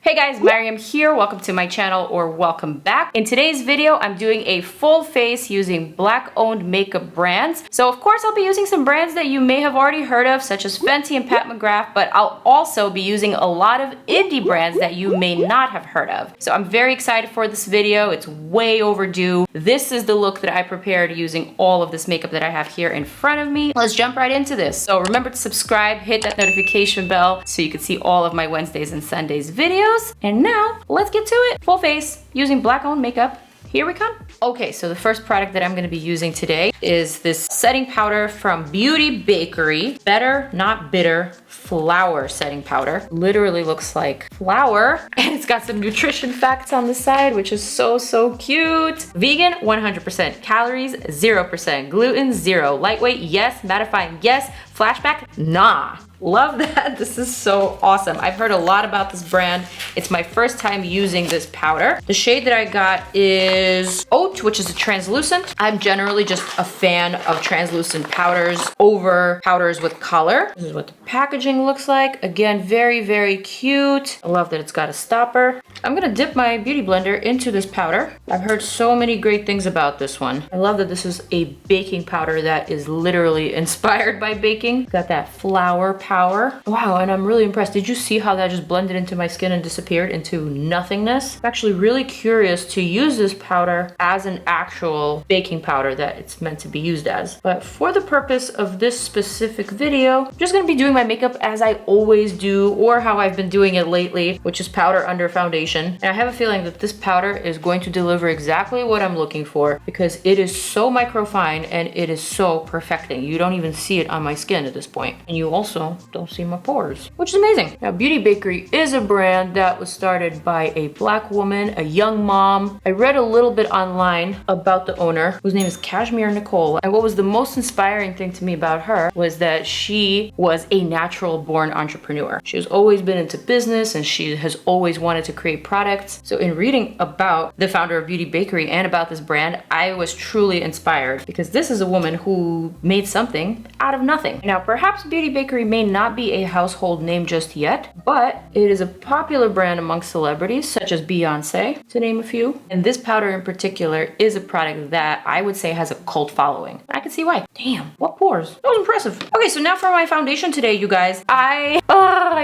Hey guys, Maryam here. Welcome to my channel, or welcome back. In today's video, I'm doing a full face using Black-owned makeup brands. So of course, I'll be using some brands that you may have already heard of, such as FENTY and Pat McGrath, but I'll also be using a lot of indie brands that you may not have heard of. So I'm very excited for this video. It's way overdue. This is the look that I prepared using all of this makeup that I have here in front of me. Let's jump right into this. So remember to subscribe, hit that notification bell so you can see all of my Wednesdays and Sundays videos. And now, let's get to it. Full face, using Black-owned makeup. Here we come. Okay, so the first product that I'm gonna be using today is this setting powder from BAKERIE. Better, not bitter, flower setting powder. Literally looks like flour. And it's got some nutrition facts on the side, which is so cute. Vegan, 100%. Calories, 0%. Gluten, 0. Lightweight, yes. Mattifying, yes. Flashback, nah. Love that. This is so awesome. I've heard a lot about this brand. It's my first time using this powder. The shade that I got is Oat, which is a translucent. I'm generally just a fan of translucent powders over powders with color. This is what the packaging looks like. Again, very cute. I love that it's got a stopper. I'm gonna dip my beauty blender into this powder. I've heard so many great things about this one. I love that this is a baking powder that is literally inspired by baking. Got that flower power. Wow, and I'm really impressed. Did you see how that just blended into my skin and disappeared into nothingness? I'm actually really curious to use this powder as an actual baking powder that it's meant to be used as. But for the purpose of this specific video, I'm just gonna be doing my makeup as I always do, or how I've been doing it lately, which is powder under foundation. And I have a feeling that this powder is going to deliver exactly what I'm looking for, because it is so microfine and it is so perfecting. You don't even see it on my skin at this point. And you also don't see my pores, which is amazing. Now, BAKERIE is a brand that was started by a Black woman, a young mom. I read a little bit online about the owner, whose name is Kashmir Nicole. And what was the most inspiring thing to me about her was that she was a natural born entrepreneur. She has always been into business and she has always wanted to create products. So in reading about the founder of BAKERIE and about this brand, I was truly inspired, because this is a woman who made something out of nothing. Now, perhaps BAKERIE may not be a household name just yet, but it is a popular brand amongst celebrities such as Beyonce, to name a few. And this powder in particular is a product that I would say has a cult following. I can see why. Damn, what pores? That was impressive. Okay, so now for my foundation today, you guys. I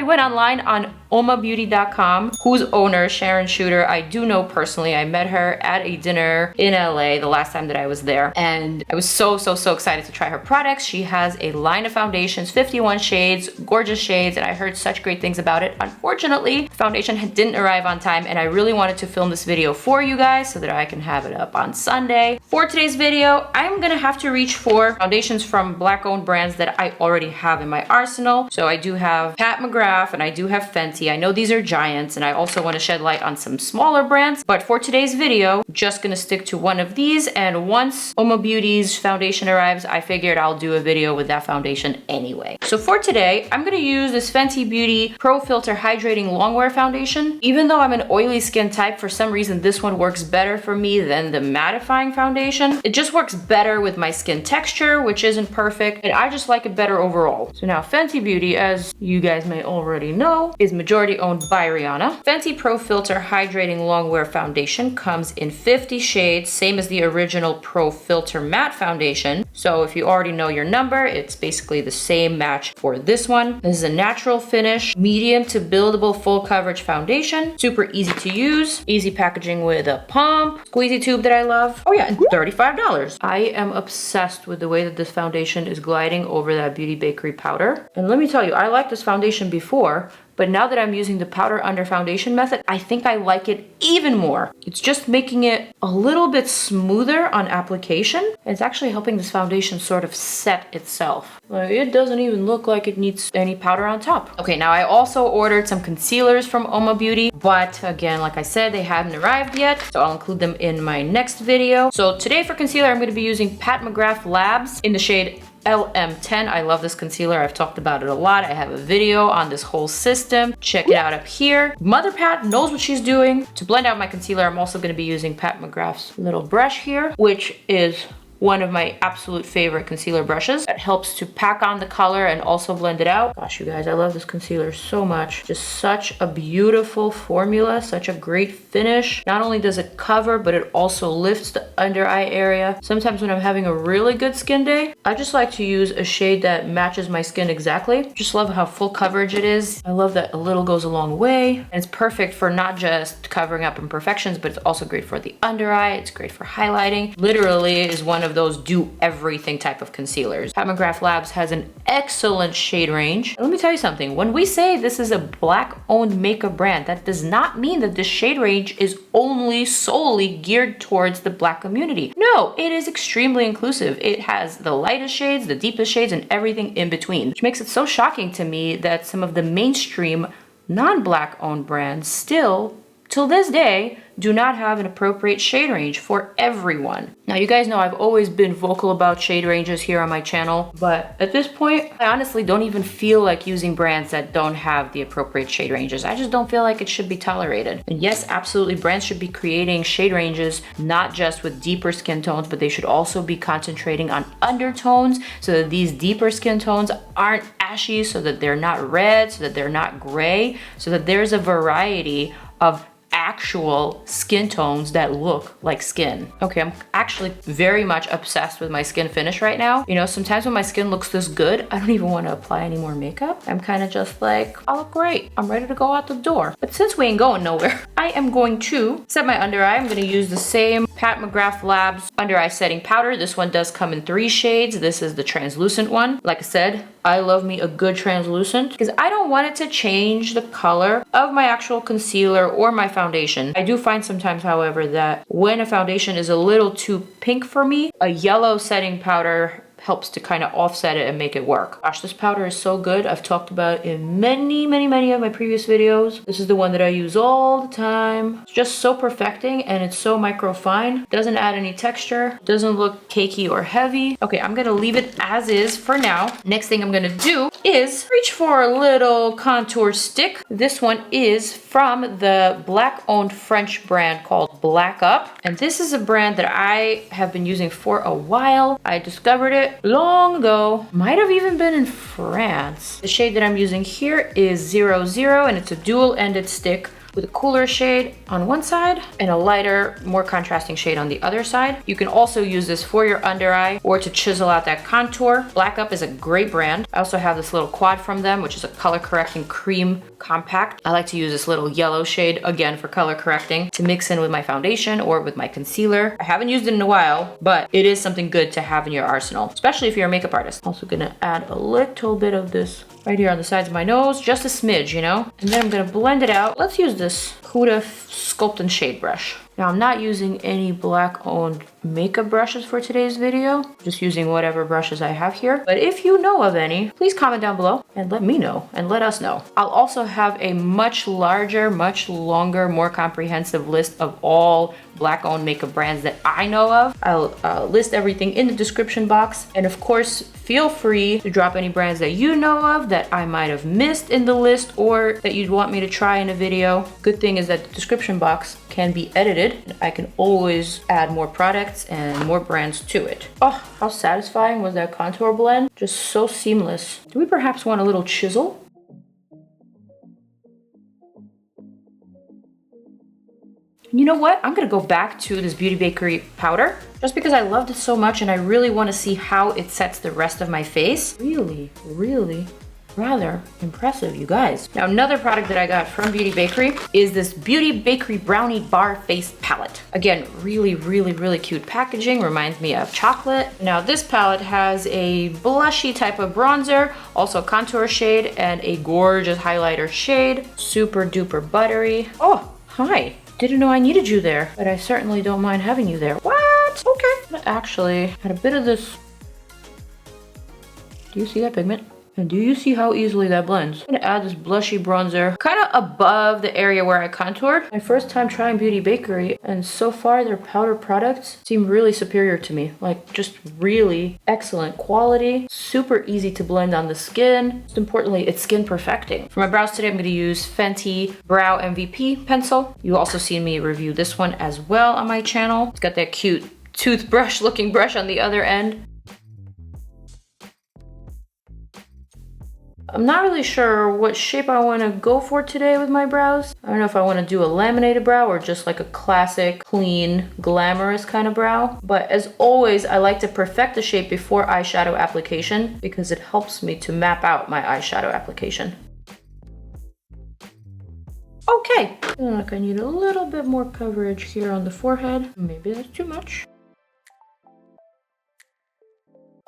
went online on omabeauty.com, whose owner, Sharon Shooter, I do know personally. I met her at a dinner in LA the last time that I was there, and I was so excited to try her products. She has a line of foundations, 51 shades, gorgeous shades, and I heard such great things about it. Unfortunately, the foundation didn't arrive on time, and I really wanted to film this video for you guys so that I can have it up on Sunday. For today's video, I'm gonna have to reach for foundations from Black-owned brands that I already have in my arsenal. So I do have Pat McGrath and I do have FENTY. I know these are giants, and I also want to shed light on some smaller brands, but for today's video, I'm just gonna stick to one of these, and once Oma Beauty's foundation arrives, I figured I'll do a video with that foundation anyway. So for today, I'm gonna use this Fenty Beauty Pro Filt'r Hydrating Longwear Foundation. Even though I'm an oily skin type, for some reason this one works better for me than the mattifying foundation. It just works better with my skin texture, which isn't perfect, and I just like it better overall. So now Fenty Beauty, as you guys may already know, is majority owned by Rihanna. Fenty Pro Filt'r Hydrating Longwear Foundation comes in 50 shades, same as the original Pro Filt'r Matte Foundation. So if you already know your number, it's basically the same match for this one. This is a natural finish, medium to buildable full coverage foundation. Super easy to use, easy packaging with a pump, squeezy tube that I love. Oh yeah, and $35. I am obsessed with the way that this foundation is gliding over that BAKERIE powder. And let me tell you, I liked this foundation before, but now that I'm using the powder under foundation method, I think I like it even more. It's just making it a little bit smoother on application. It's actually helping this foundation sort of set itself. It doesn't even look like it needs any powder on top. Okay, now I also ordered some concealers from Oma Beauty, but again, like I said, they hadn't arrived yet, so I'll include them in my next video. So today for concealer, I'm gonna be using Pat McGrath Labs in the shade LM10. I love this concealer. I've talked about it a lot. I have a video on this whole system. Check it out up here. Mother Pat knows what she's doing. To blend out my concealer, I'm also going to be using Pat McGrath's little brush here, which is one of my absolute favorite concealer brushes that helps to pack on the color and also blend it out. Gosh, you guys, I love this concealer so much. Just such a beautiful formula, such a great finish. Not only does it cover, but it also lifts the under eye area. Sometimes when I'm having a really good skin day, I just like to use a shade that matches my skin exactly. Just love how full coverage it is. I love that a little goes a long way. And it's perfect for not just covering up imperfections, but it's also great for the under eye. It's great for highlighting. Literally is one of those do everything type of concealers. Pat McGrath Labs has an excellent shade range. Let me tell you something. When we say this is a Black owned makeup brand, that does not mean that this shade range is only solely geared towards the Black community. No, it is extremely inclusive. It has the lightest shades, the deepest shades, and everything in between, which makes it so shocking to me that some of the mainstream non-Black owned brands still, till this day, do not have an appropriate shade range for everyone. Now, you guys know I've always been vocal about shade ranges here on my channel, but at this point, I honestly don't even feel like using brands that don't have the appropriate shade ranges. I just don't feel like it should be tolerated. And yes, absolutely, brands should be creating shade ranges, not just with deeper skin tones, but they should also be concentrating on undertones so that these deeper skin tones aren't ashy, so that they're not red, so that they're not gray, so that there's a variety of actual skin tones that look like skin. Okay, I'm actually very much obsessed with my skin finish right now. You know, sometimes when my skin looks this good, I don't even want to apply any more makeup. I'm kind of just like, I look great. I'm ready to go out the door. But since we ain't going nowhere, I am going to set my under eye. I'm going to use the same Pat McGrath Labs under eye setting powder. This one does come in 3 shades. This is the translucent one. Like I said, I love me a good translucent because I don't want it to change the color of my actual concealer or my foundation. I do find sometimes, however, that when a foundation is a little too pink for me, a yellow setting powder helps to kind of offset it and make it work. Gosh, this powder is so good. I've talked about it in many of my previous videos. This is the one that I use all the time. It's just so perfecting and it's so micro fine. Doesn't add any texture. Doesn't look cakey or heavy. Okay, I'm gonna leave it as is for now. Next thing I'm gonna do is reach for a little contour stick. This one is from the Black owned French brand called Black Up. And this is a brand that I have been using for a while. I discovered it long ago, might have even been in France. The shade that I'm using here is 00 and it's a dual-ended stick with a cooler shade on one side and a lighter, more contrasting shade on the other side. You can also use this for your under eye or to chisel out that contour. Black Up is a great brand. I also have this little quad from them, which is a color correcting cream compact. I like to use this little yellow shade, again, for color correcting to mix in with my foundation or with my concealer. I haven't used it in a while, but it is something good to have in your arsenal, especially if you're a makeup artist. Also gonna add a little bit of this right here on the sides of my nose, just a smidge, you know? And then I'm gonna blend it out. Let's use this Huda Sculpt and Shade brush. Now, I'm not using any Black owned makeup brushes for today's video, just using whatever brushes I have here. But if you know of any, please comment down below and let me know and let us know. I'll also have a much larger, much longer, more comprehensive list of all Black owned makeup brands that I know of. I'll list everything in the description box. And of course, feel free to drop any brands that you know of that I might have missed in the list or that you'd want me to try in a video. Good thing is that the description box can be edited. I can always add more products and more brands to it. Oh, how satisfying was that contour blend? Just so seamless. Do we perhaps want a little chisel? You know what? I'm gonna go back to this Beauty Bakerie powder just because I loved it so much and I really want to see how it sets the rest of my face. Really rather impressive, you guys. Now, another product that I got from Beauty Bakerie is this Beauty Bakerie Brownie Bar Face Palette. Again, really cute packaging, reminds me of chocolate. Now, this palette has a blushy type of bronzer, also a contour shade, and a gorgeous highlighter shade. Super duper buttery. Oh, hi. Didn't know I needed you there, but I certainly don't mind having you there. What? Okay. I actually had a bit of this. Do you see that pigment? And do you see how easily that blends? I'm gonna add this blushy bronzer kind of above the area where I contoured. My first time trying Beauty Bakerie, and so far their powder products seem really superior to me. Like, just really excellent quality, super easy to blend on the skin. Most importantly, it's skin perfecting. For my brows today, I'm gonna use Fenty Brow MVP pencil. You also seen me review this one as well on my channel. It's got that cute toothbrush looking brush on the other end. I'm not really sure what shape I want to go for today with my brows. I don't know if I want to do a laminated brow or just like a classic, clean, glamorous kind of brow. But as always, I like to perfect the shape before eyeshadow application because it helps me to map out my eyeshadow application. Okay, I feel like I need a little bit more coverage here on the forehead. Maybe that's too much.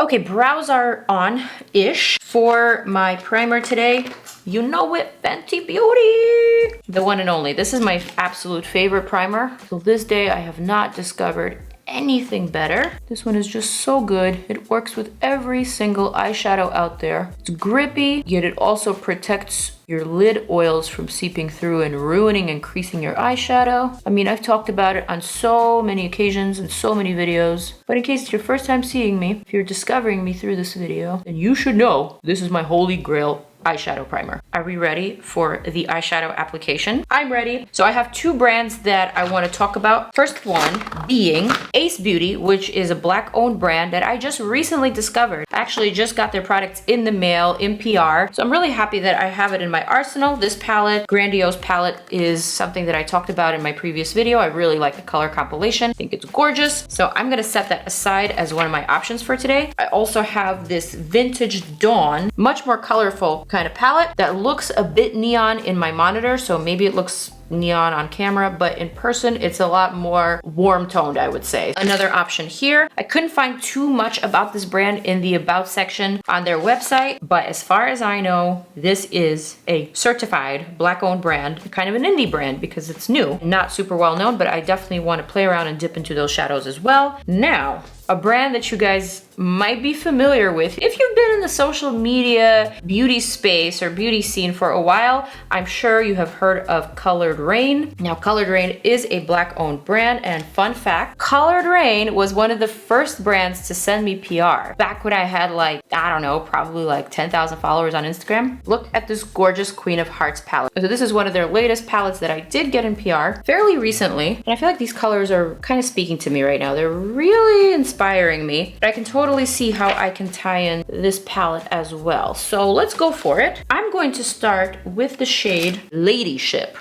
Okay, brows are on-ish. For my primer today, you know it, Fenty Beauty! The one and only. This is my absolute favorite primer. Till this day, I have not discovered anything better. This one is just so good. It works with every single eyeshadow out there. It's grippy, yet it also protects your lid oils from seeping through and ruining and creasing your eyeshadow. I mean, I've talked about it on so many occasions and so many videos, but in case it's your first time seeing me, if you're discovering me through this video, then you should know this is my holy grail eyeshadow primer. Are we ready for the eyeshadow application? I'm ready. So I have two brands that I want to talk about. First one being Ace Beauty, which is a black owned brand that I just recently discovered. I actually just got their products in the mail in PR. So I'm really happy that I have it in my arsenal. This palette, Grandiose Palette, is something that I talked about in my previous video. I really like the color compilation. I think it's gorgeous. So I'm going to set that aside as one of my options for today. I also have this Vintage Dawn, much more colorful kind of palette that looks a bit neon in my monitor, so maybe it looks neon on camera, but in person it's a lot more warm toned, I would say. Another option here. I couldn't find too much about this brand in the about section on their website, but as far as I know, this is a certified black owned brand, kind of an indie brand because it's new, not super well known, but I definitely want to play around and dip into those shadows as well. Now, a brand that you guys might be familiar with. If you've been in the social media beauty space or beauty scene for a while, I'm sure you have heard of Colored RAINE. Now, Colored RAINE is a black owned brand, and fun fact, Colored RAINE was one of the first brands to send me PR. Back when I had like, I don't know, probably like 10,000 followers on Instagram. Look at this gorgeous Queen of Hearts palette. So this is one of their latest palettes that I did get in PR fairly recently, and I feel like these colors are kind of speaking to me right now. They're really inspiring me, but I can totally see how I can tie in this palette as well. So let's go for it. I'm going to start with the shade Ladyship.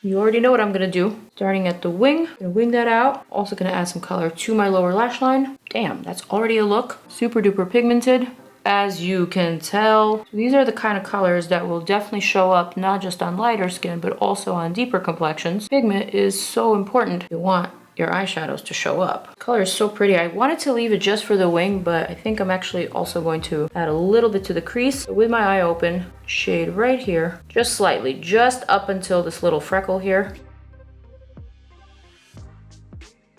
You already know what I'm gonna do. Starting at the wing, gonna wing that out. Also gonna add some color to my lower lash line. Damn, that's already a look. Super duper pigmented, as you can tell. These are the kind of colors that will definitely show up not just on lighter skin, but also on deeper complexions. Pigment is so important. You want your eyeshadows to show up. The color is so pretty. I wanted to leave it just for the wing, but I think I'm actually also going to add a little bit to the crease. So with my eye open, shade right here, just slightly, just up until this little freckle here.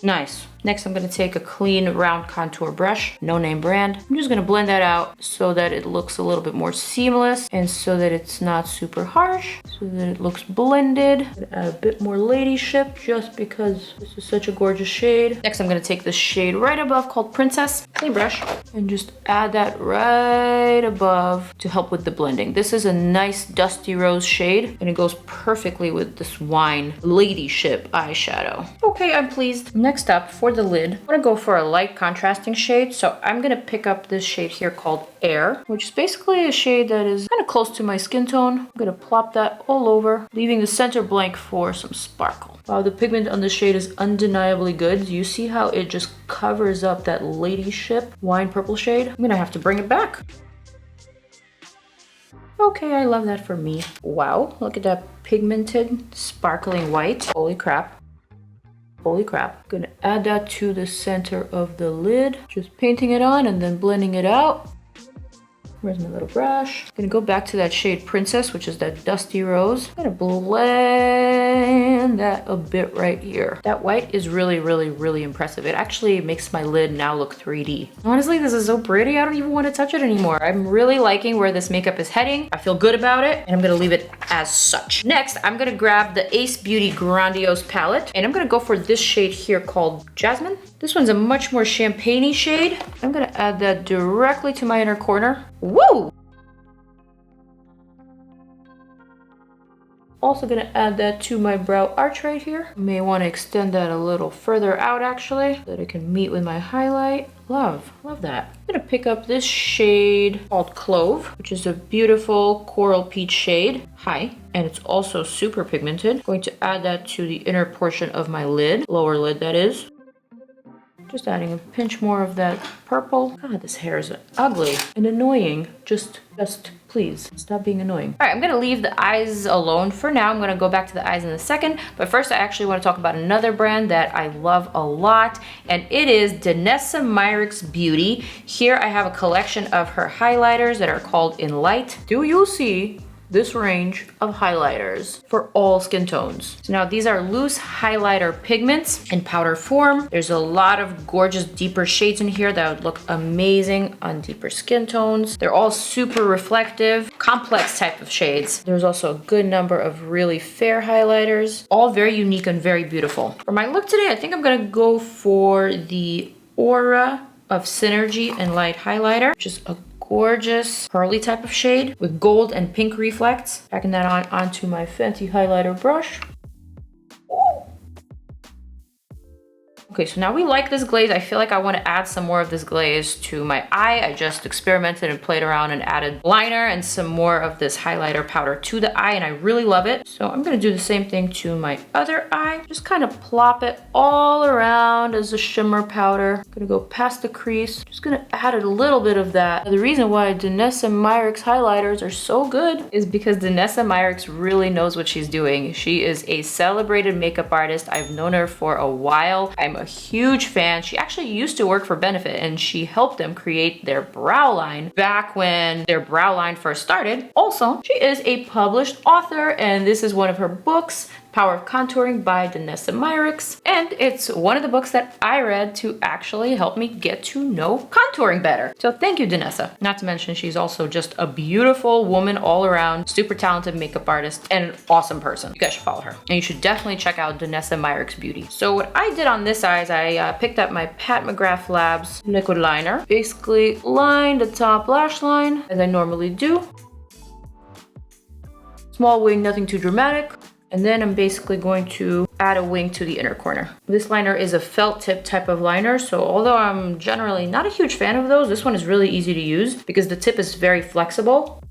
Nice. Next, I'm gonna take a clean round contour brush, no name brand. I'm just gonna blend that out so that it looks a little bit more seamless and so that it's not super harsh, so that it looks blended. Add a bit more Ladyship just because this is such a gorgeous shade. Next, I'm gonna take the shade right above called Princess, same brush, and just add that right above to help with the blending. This is a nice dusty rose shade and it goes perfectly with this wine Ladyship eyeshadow. Okay, I'm pleased. Next up, for the lid, I'm gonna go for a light contrasting shade. So I'm gonna pick up this shade here called Air, which is basically a shade that is kind of close to my skin tone. I'm gonna plop that all over, leaving the center blank for some sparkle. Wow, the pigment on the shade is undeniably good. You see how it just covers up that Ladyship wine purple shade? I'm gonna have to bring it back. Okay, I love that for me. Wow, look at that pigmented, sparkling white. Holy crap. Holy crap. I'm gonna add that to the center of the lid. Just painting it on and then blending it out. Where's my little brush? Gonna go back to that shade Princess, which is that dusty rose. I'm gonna blend that a bit right here. That white is really, really, really impressive. It actually makes my lid now look 3D. Honestly, this is so pretty. I don't even want to touch it anymore. I'm really liking where this makeup is heading. I feel good about it, and I'm gonna leave it as such. Next, I'm gonna grab the Ace Beauty Grandiose Palette, and I'm gonna go for this shade here called Jasmine. This one's a much more champagne-y shade. I'm gonna add that directly to my inner corner. Woo! Also gonna add that to my brow arch right here. May want to extend that a little further out actually, so that it can meet with my highlight. Love that. I'm gonna pick up this shade called Clove, which is a beautiful coral peach shade. Hi. And it's also super pigmented. I'm going to add that to the inner portion of my lid, lower lid that is. Just adding a pinch more of that purple. God, this hair is ugly and annoying. Just please stop being annoying. All right, I'm gonna leave the eyes alone for now. I'm gonna go back to the eyes in a second, but first I actually wanna talk about another brand that I love a lot, and it is Danessa Myricks Beauty. Here I have a collection of her highlighters that are called In Light. Do you see this range of highlighters for all skin tones? So now these are loose highlighter pigments in powder form. There's a lot of gorgeous deeper shades in here that would look amazing on deeper skin tones. They're all super reflective, complex type of shades. There's also a good number of really fair highlighters, all very unique and very beautiful. For my look today, I think I'm gonna go for the Aura of Synergy and Light highlighter, which is a gorgeous pearly type of shade with gold and pink reflects. Packing that onto my Fenty highlighter brush. Okay, so now we like this glaze. I feel like I want to add some more of this glaze to my eye. I just experimented and played around and added liner and some more of this highlighter powder to the eye, and I really love it. So I'm going to do the same thing to my other eye. Just kind of plop it all around as a shimmer powder. I'm going to go past the crease. Just going to add a little bit of that. The reason why Danessa Myricks highlighters are so good is because Danessa Myricks really knows what she's doing. She is a celebrated makeup artist. I've known her for a while. I'm a huge fan. She actually used to work for Benefit, and she helped them create their brow line back when their brow line first started. Also, she is a published author, and this is one of her books, Power of Contouring by Danessa Myricks, and it's one of the books that I read to actually help me get to know contouring better. So thank you, Danessa. Not to mention she's also just a beautiful woman all around, super talented makeup artist, and an awesome person. You guys should follow her. And you should definitely check out Danessa Myricks Beauty. So what I did on this eye is I picked up my Pat McGrath Labs liquid liner, basically lined the top lash line as I normally do. Small wing, nothing too dramatic. And then I'm basically going to add a wing to the inner corner. This liner is a felt tip type of liner, so although I'm generally not a huge fan of those, this one is really easy to use because the tip is very flexible.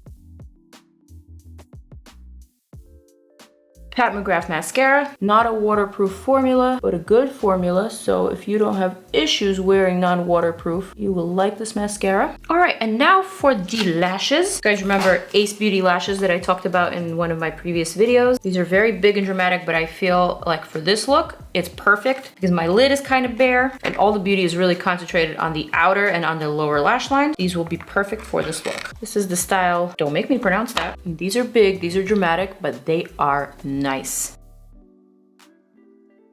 Pat McGrath mascara, not a waterproof formula, but a good formula. So if you don't have issues wearing non-waterproof, you will like this mascara. All right, and now for the lashes. You guys remember Ace Beauty lashes that I talked about in one of my previous videos? These are very big and dramatic, but I feel like for this look, it's perfect because my lid is kind of bare and all the beauty is really concentrated on the outer and on the lower lash line. These will be perfect for this look. This is the style, don't make me pronounce that. These are big, these are dramatic, but they are nice.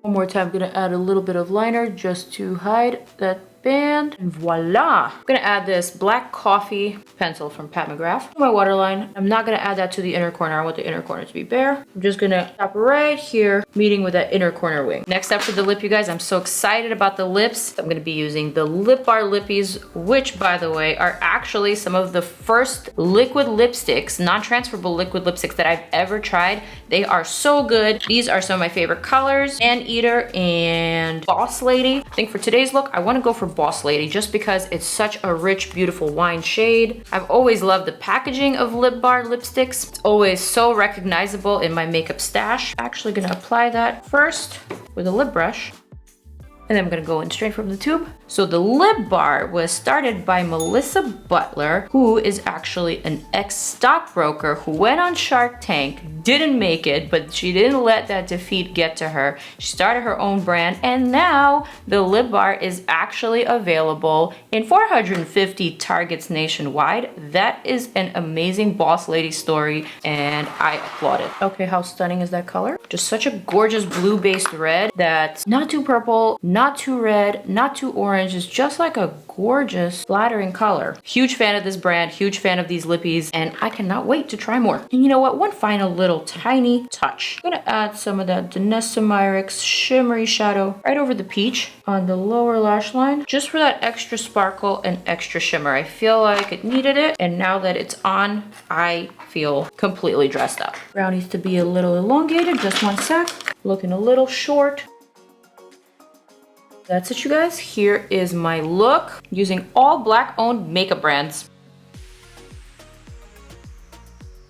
One more time, I'm gonna add a little bit of liner just to hide that band, and voila! I'm gonna add this black coffee pencil from Pat McGrath to my waterline. I'm not gonna add that to the inner corner. I want the inner corner to be bare. I'm just gonna stop right here, meeting with that inner corner wing. Next up for the lip, you guys, I'm so excited about the lips. I'm gonna be using the Lip Bar Lippies, which, by the way, are actually some of the first liquid lipsticks, non-transferable liquid lipsticks that I've ever tried. They are so good. These are some of my favorite colors, Anteater and Boss Lady. I think for today's look, I wanna go for Boss Lady just because it's such a rich, beautiful wine shade. I've always loved the packaging of Lip Bar lipsticks. It's always so recognizable in my makeup stash. Actually gonna apply that first with a lip brush. And then I'm gonna go in straight from the tube. So the Lip Bar was started by Melissa Butler, who is actually an ex-stockbroker who went on Shark Tank, didn't make it, but she didn't let that defeat get to her. She started her own brand, and now the Lip Bar is actually available in 450 Targets nationwide. That is an amazing Boss Lady story, and I applaud it. Okay, how stunning is that color? Just such a gorgeous blue-based red that's not too purple, not not too red, not too orange. It's just like a gorgeous, flattering color. Huge fan of this brand, huge fan of these lippies, and I cannot wait to try more. And you know what? One final little tiny touch. I'm gonna add some of that Danessa Myricks shimmery shadow right over the peach on the lower lash line, just for that extra sparkle and extra shimmer. I feel like it needed it, and now that it's on, I feel completely dressed up. Brow needs to be a little elongated, just one sec. Looking a little short. That's it, you guys. Here is my look using all Black owned makeup brands.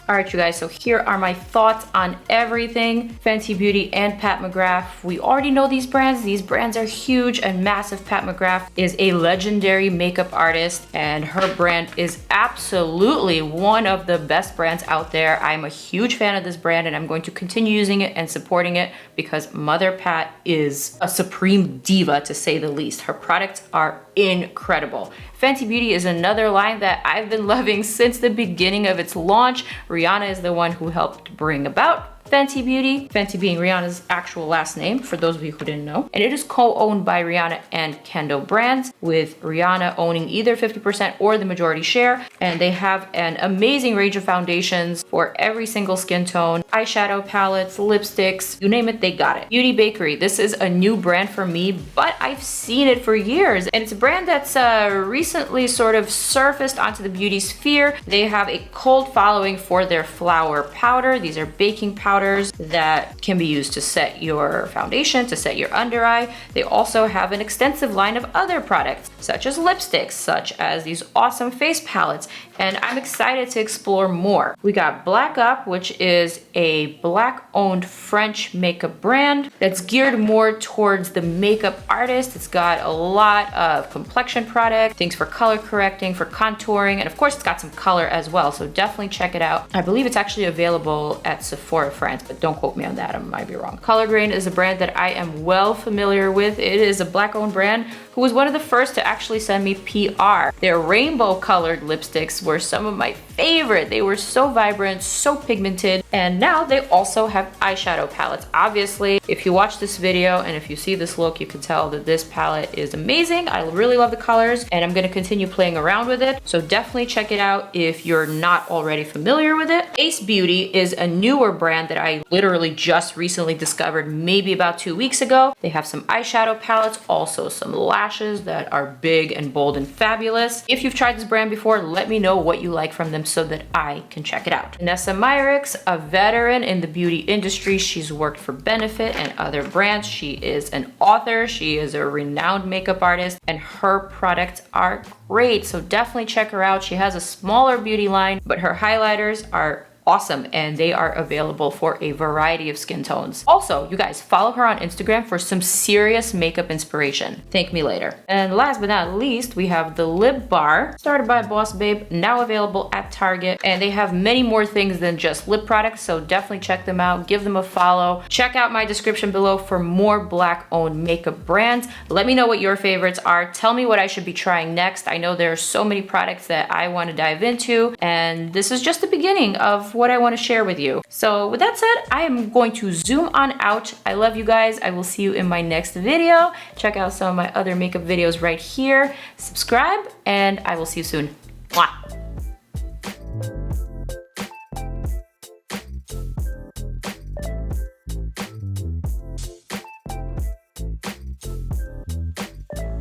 All right, you guys, so here are my thoughts on everything. Fenty Beauty and Pat McGrath. We already know these brands. These brands are huge and massive. Pat McGrath is a legendary makeup artist, and her brand is absolutely one of the best brands out there. I'm a huge fan of this brand, and I'm going to continue using it and supporting it because Mother Pat is a supreme diva, to say the least. Her products are incredible. Fenty Beauty is another line that I've been loving since the beginning of its launch. Rihanna is the one who helped bring about Fenty Beauty, Fenty being Rihanna's actual last name, for those of you who didn't know. And it is co-owned by Rihanna and Kendo brands, with Rihanna owning either 50% or the majority share. And they have an amazing range of foundations for every single skin tone, eyeshadow palettes, lipsticks, you name it, they got it. Beauty Bakerie, this is a new brand for me, but I've seen it for years. And it's a brand that's recently sort of surfaced onto the beauty sphere. They have a cult following for their flour powder. These are baking powders that can be used to set your foundation, to set your under eye. They also have an extensive line of other products, such as lipsticks, such as these awesome face palettes, and I'm excited to explore more. We got Black Up, which is a Black-owned French makeup brand that's geared more towards the makeup artist. It's got a lot of complexion products, things for color correcting, for contouring, and of course it's got some color as well, so definitely check it out. I believe it's actually available at Sephora France, but don't quote me on that, I might be wrong. Color Grain is a brand that I am well familiar with. It is a Black-owned brand who was one of the first to actually send me PR. Their rainbow colored lipsticks were some of my favorite. They were so vibrant, so pigmented, and now they also have eyeshadow palettes. Obviously, if you watch this video and if you see this look, you can tell that this palette is amazing. I really love the colors, and I'm gonna continue playing around with it, so definitely check it out if you're not already familiar with it. Ace Beauty is a newer brand that I literally just recently discovered, maybe about 2 weeks ago. They have some eyeshadow palettes, also some lashes that are big and bold and fabulous. If you've tried this brand before, let me know what you like from them so that I can check it out. Danessa Myricks, a veteran in the beauty industry. She's worked for Benefit and other brands. She is an author. She is a renowned makeup artist, and her products are great. So definitely check her out. She has a smaller beauty line, but her highlighters are awesome, and they are available for a variety of skin tones. Also, you guys, follow her on Instagram for some serious makeup inspiration. Thank me later. And last but not least, we have the Lip Bar, started by Boss Babe, now available at Target, and they have many more things than just lip products, so definitely check them out, give them a follow. Check out my description below for more Black-owned makeup brands. Let me know what your favorites are. Tell me what I should be trying next. I know there are so many products that I want to dive into, and this is just the beginning of what I want to share with you. So with that said, I am going to zoom on out. I love you guys. I will see you in my next video. Check out some of my other makeup videos right here. Subscribe, and I will see you soon. Mwah.